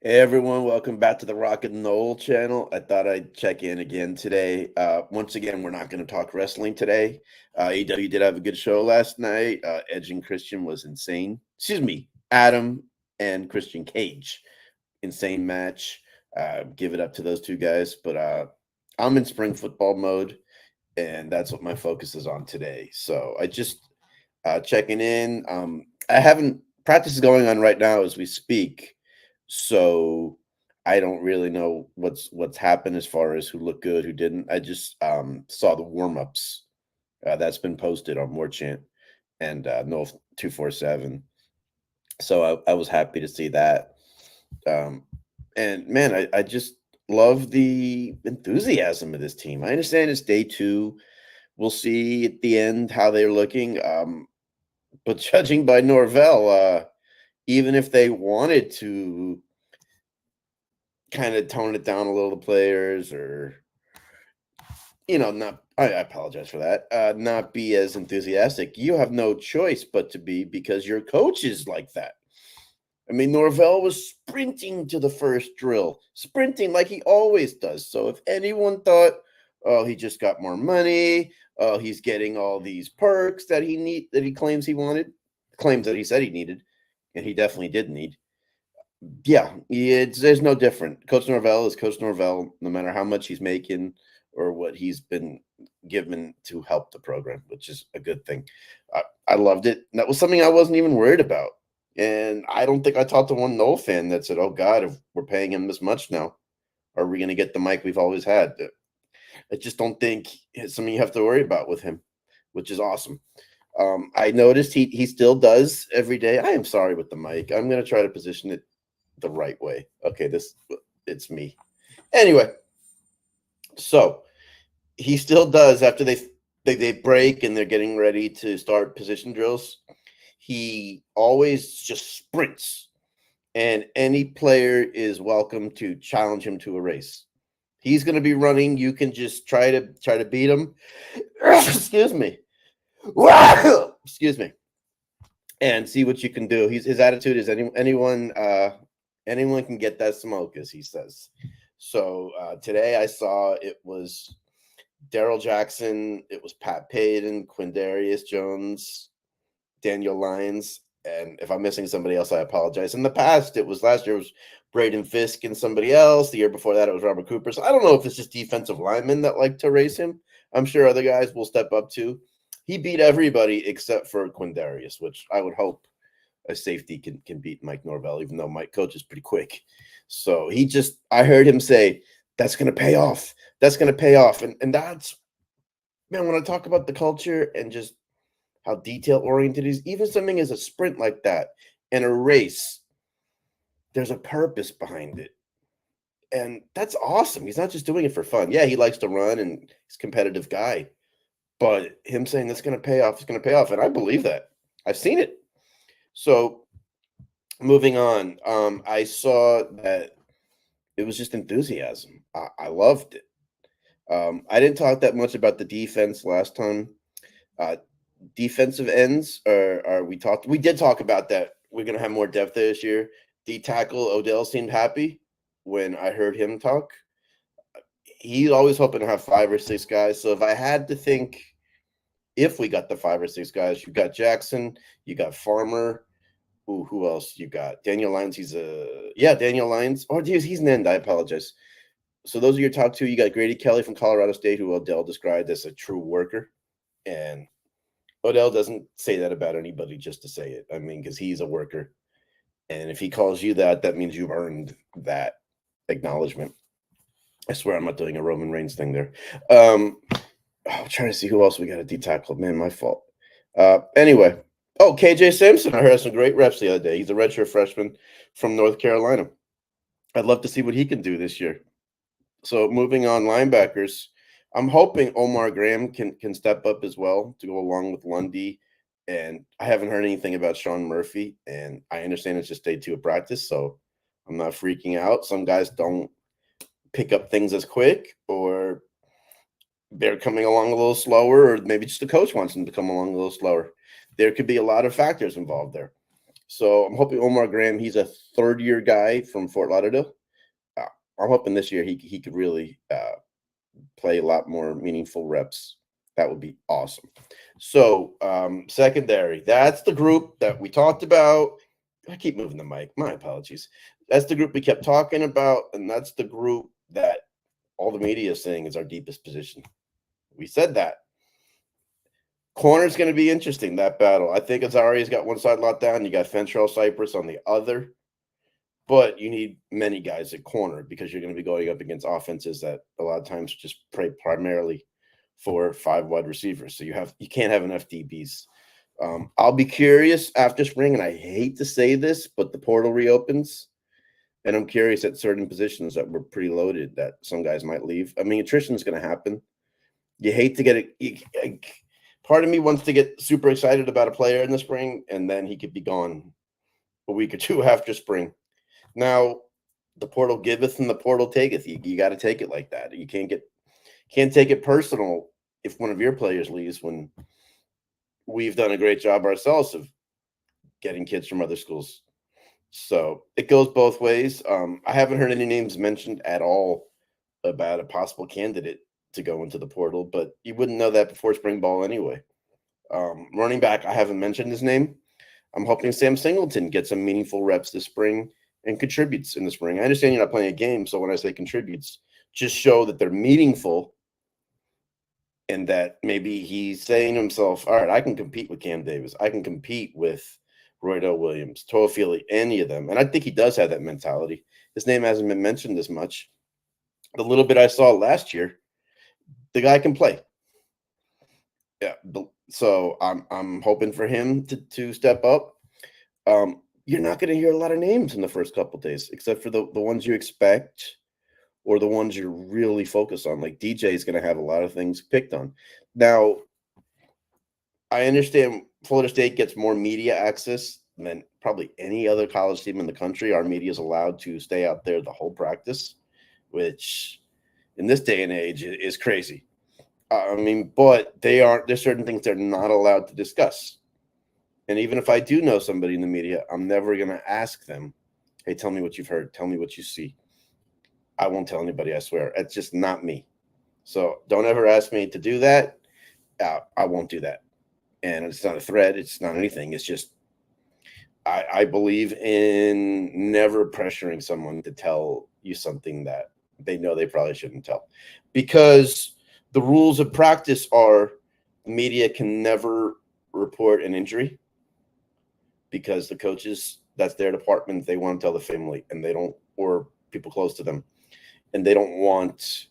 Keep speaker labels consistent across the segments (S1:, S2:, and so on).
S1: Hey everyone, welcome back to the Rock and Noel channel. I thought I'd check in again today. Once again, we're not going to talk wrestling today. AEW did have a good show last night. Edge and Christian was insane. Excuse me, Adam and Christian Cage, insane match. Give it up to those two guys. But I'm in spring football mode, and that's what my focus is on today. So I just checking in. I haven't practice is going on right now as we speak, so I don't really know what's happened as far as who looked good, who didn't. I just saw the warm ups that's been posted on More Chant and No 247. So I was happy to see that. Um, and man, I just love the enthusiasm of this team. I understand it's day 2. We'll see at the end how they're looking. But judging by Norvell, even if they wanted to kind of tone it down a little, the players, or not. I apologize for that. Not be as enthusiastic. You have no choice but to be because your coach is like that. I mean, Norvell was sprinting to the first drill, sprinting like he always does. So if anyone thought, oh, he just got more money, oh, he's getting all these perks that he claims he wanted, claims that he said he needed, and he definitely did need. Yeah, there's no different. Coach Norvell is Coach Norvell, no matter how much he's making or what he's been given to help the program, which is a good thing. I loved it. That was something I wasn't even worried about. And I don't think I talked to one Noel fan that said, "Oh God, if we're paying him this much now, are we going to get the mic we've always had?" I just don't think it's something you have to worry about with him, which is awesome. I noticed he still does every day. I am sorry with the mic. I'm going to try to position it the right way. Okay, it's me. Anyway, so he still does after they break and they're getting ready to start position drills. He always just sprints, and any player is welcome to challenge him to a race. He's going to be running. You can just try to beat him. Excuse me. Excuse me. And see what you can do. His attitude is anyone can get that smoke, as he says. So today I saw it was Daryl Jackson, it was Pat Payton, Quindarius Jones, Daniel Lyons, and if I'm missing somebody else, I apologize. In the past, it was last year it was Braden Fisk and somebody else. The year before that, it was Robert Cooper. So I don't know if it's just defensive linemen that like to race him. I'm sure other guys will step up too. He beat everybody except for Quindarius, which I would hope a safety can beat Mike Norvell, even though Mike Coach is pretty quick. So I heard him say, that's going to pay off. That's going to pay off. And that's, man, when I talk about the culture and just how detail oriented is, even something as a sprint like that and a race, there's a purpose behind it. And that's awesome. He's not just doing it for fun. Yeah, he likes to run and he's a competitive guy. But him saying that's going to pay off is going to pay off. And I believe that. I've seen it. So moving on, I saw that it was just enthusiasm. I loved it. I didn't talk that much about the defense last time. Uh, Defensive ends are we did talk about that. We're gonna have more depth this year. The tackle Odell seemed happy when I heard him talk. He's always hoping to have 5 or 6 guys. So if I had to think, if we got the 5 or 6 guys, you got Jackson, you got Farmer. Ooh, who else you got? Daniel Lyons. Daniel Lyons. Oh, geez, he's an end. I apologize. So those are your top 2. You got Grady Kelly from Colorado State, who Odell described as a true worker, and Odell doesn't say that about anybody just to say it. I mean, because he's a worker. And if he calls you that, that means you've earned that acknowledgement. I swear I'm not doing a Roman Reigns thing there. I'm trying to see who else we got to D-tackle. Man, my fault. Anyway. Oh, KJ Sampson. I heard some great reps the other day. He's a redshirt freshman from North Carolina. I'd love to see what he can do this year. So moving on, linebackers. I'm hoping Omar Graham can step up as well to go along with Lundy. And I haven't heard anything about Sean Murphy. And I understand it's just day 2 of practice, so I'm not freaking out. Some guys don't pick up things as quick, or they're coming along a little slower, or maybe just the coach wants them to come along a little slower. There could be a lot of factors involved there. So I'm hoping Omar Graham, he's a third-year guy from Fort Lauderdale. Uh, I'm hoping this year he could really play a lot more meaningful reps. That would be awesome. So secondary, that's the group that we talked about. I keep moving the mic. My apologies. That's the group we kept talking about, and that's the group that all the media is saying is our deepest position. We said that. Corner's going to be interesting, that battle. I think Azaria's got one side locked down. You got Fentrell Cypress on the other. But you need many guys at corner because you're going to be going up against offenses that a lot of times just play primarily for 5 wide receivers. So you can't have enough DBs. I'll be curious after spring, and I hate to say this, but the portal reopens, and I'm curious at certain positions that were pretty loaded that some guys might leave. I mean, attrition is going to happen. You hate to get it. Part of me wants to get super excited about a player in the spring, and then he could be gone a week or two after spring. Now, the portal giveth and the portal taketh. You got to take it like that. You can't take it personal if one of your players leaves when we've done a great job ourselves of getting kids from other schools. So it goes both ways. I haven't heard any names mentioned at all about a possible candidate to go into the portal, but you wouldn't know that before spring ball anyway. Running back, I haven't mentioned his name. I'm hoping Sam Singleton gets some meaningful reps this spring and contributes in the spring. I understand you're not playing a game, so when I say contributes, just show that they're meaningful and that maybe he's saying to himself, all right, I can compete with Cam Davis. I can compete with Roydell Williams, Toafili, any of them. And I think he does have that mentality. His name hasn't been mentioned as much. The little bit I saw last year, the guy can play. Yeah. So I'm hoping for him to step up. You're not going to hear a lot of names in the first couple of days, except for the ones you expect or the ones you're really focused on. Like DJ is going to have a lot of things picked on. Now, I understand Florida State gets more media access than probably any other college team in the country. Our media is allowed to stay out there the whole practice, which in this day and age is crazy. I mean, but there's certain things they're not allowed to discuss. And even if I do know somebody in the media, I'm never going to ask them, hey, tell me what you've heard. Tell me what you see. I won't tell anybody, I swear. It's just not me. So don't ever ask me to do that. I won't do that. And it's not a threat. It's not anything. It's just I believe in never pressuring someone to tell you something that they know they probably shouldn't tell. Because the rules of practice are the media can never report an injury because the coaches, that's their department. They want to tell the family and they don't, or people close to them, and they don't want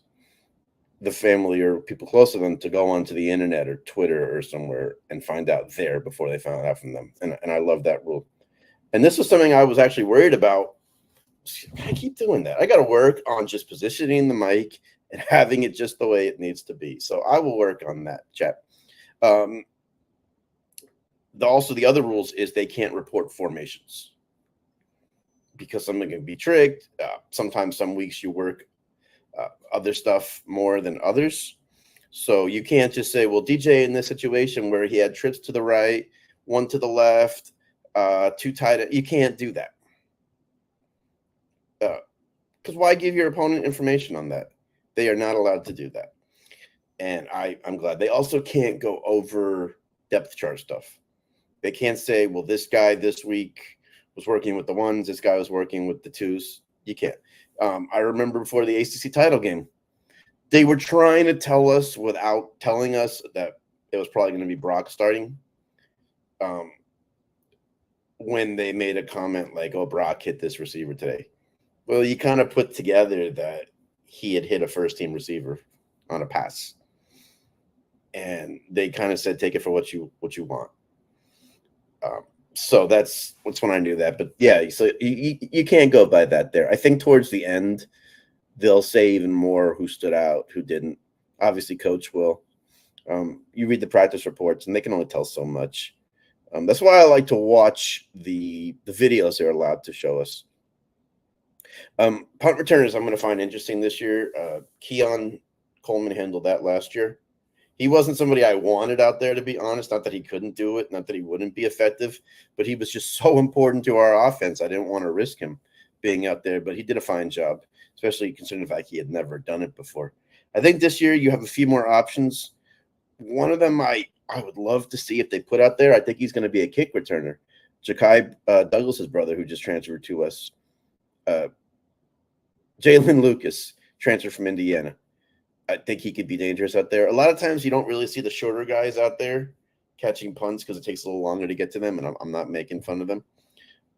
S1: the family or people close to them to go onto the internet or Twitter or somewhere and find out there before they found out from them. And I love that rule. And this was something I was actually worried about. I keep doing that. I got to work on just positioning the mic and having it just the way it needs to be. So I will work on that, chat. Also, the other rules is they can't report formations because someone can be tricked. Sometimes some weeks you work other stuff more than others. So you can't just say, well, DJ in this situation where he had trips to the right, one to the left, too tight. You can't do that. Because why give your opponent information on that? They are not allowed to do that. And I'm glad. They also can't go over depth chart stuff. They can't say, well, this guy this week was working with the ones, this guy was working with the twos. You can't. I remember before the ACC title game, they were trying to tell us without telling us that it was probably going to be Brock starting. When they made a comment like, oh, Brock hit this receiver today. Well, you kind of put together that he had hit a first-team receiver on a pass. And they kind of said, take it for what you want. So that's when I knew that. But, yeah, so you can't go by that there. I think towards the end, they'll say even more who stood out, who didn't. Obviously, Coach will. You read the practice reports, and they can only tell so much. That's why I like to watch the videos they're allowed to show us. Punt returners I'm going to find interesting this year. Keon Coleman handled that last year. He wasn't somebody I wanted out there, to be honest. Not that he couldn't do it, not that he wouldn't be effective, but he was just so important to our offense. I didn't want to risk him being out there, but he did a fine job, especially considering the fact he had never done it before. I think this year you have a few more options. One of them I would love to see if they put out there. I think he's going to be a kick returner. Ja'Kai Douglas's brother, who just transferred to us, Jalen Lucas, transferred from Indiana. I think he could be dangerous out there. A lot of times you don't really see the shorter guys out there catching punts because it takes a little longer to get to them, and I'm not making fun of them.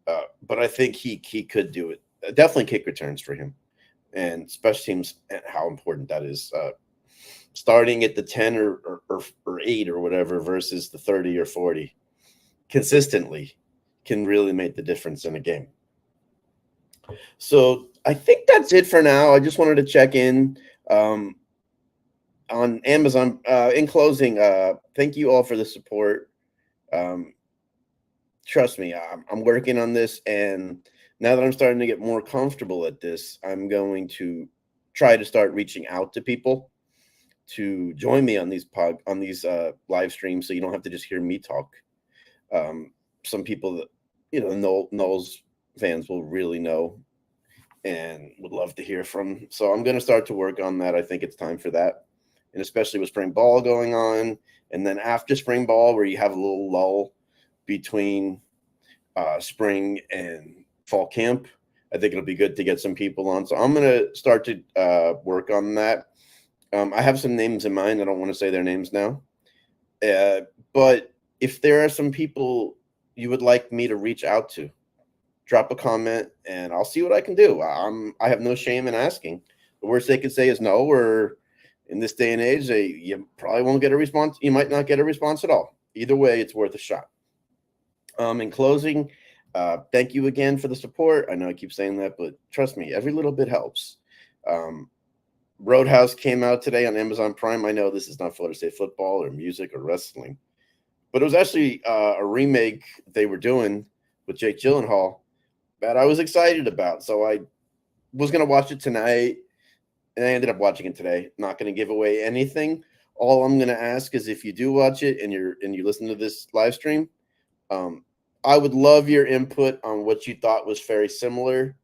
S1: But I think he could do it. Definitely kick returns for him, and special teams, and how important that is. Starting at the 10 or 8 or whatever versus the 30 or 40 consistently can really make the difference in a game. So I think that's it for now. I just wanted to check in on Amazon. In closing, thank you all for the support. Trust me, I'm working on this, and now that I'm starting to get more comfortable at this, I'm going to try to start reaching out to people to join me on these live streams, so you don't have to just hear me talk. Some people that Knowles fans will really know and would love to hear from. So I'm going to start to work on that. I think it's time for that, and especially with spring ball going on, and then after spring ball, where you have a little lull between spring and fall camp, I think it'll be good to get some people on. So I'm going to start to work on that. I have some names in mind. I don't want to say their names now. But if there are some people you would like me to reach out to, drop a comment and I'll see what I can do. I have no shame in asking. The worst they could say is no, or in this day and age, you probably won't get a response. You might not get a response at all. Either way, it's worth a shot. In closing, thank you again for the support. I know I keep saying that, but trust me, every little bit helps. Roadhouse came out today on Amazon Prime. I know this is not Florida State football or music or wrestling, but it was actually a remake they were doing with Jake Gyllenhaal that I was excited about. So I was going to watch it tonight, and I ended up watching it today. Not going to give away anything. All I'm going to ask is if you do watch it and you listen to this live stream, I would love your input on what you thought was very similar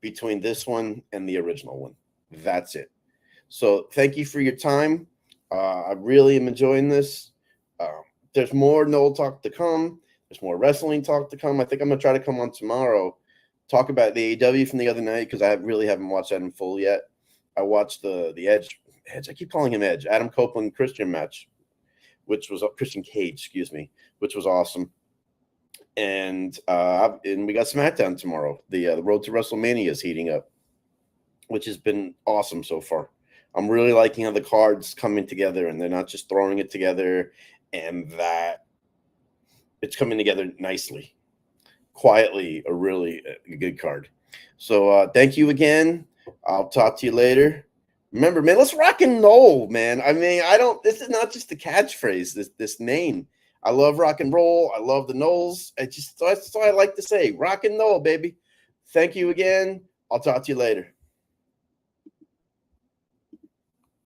S1: between this one and the original one. That's it. So thank you for your time. I really am enjoying this. There's more Noel talk to come. There's more wrestling talk to come. I think I'm going to try to come on tomorrow, talk about the AEW from the other night, because I really haven't watched that in full yet. I watched the Edge. I keep calling him Edge. Adam Copeland Christian match, which was Christian Cage, excuse me, which was awesome. And we got SmackDown tomorrow. The road to WrestleMania is heating up, which has been awesome so far. I'm really liking how the card's coming together, and they're not just throwing it together, and that it's coming together nicely, quietly. A really good card. So thank you again. I'll talk to you later. Remember, man, let's rock and roll, man. I mean, this is not just a catchphrase, this name. I love rock and roll. I love the Knowles. That's what I like to say. Rock and roll, baby. Thank you again. I'll talk to you later.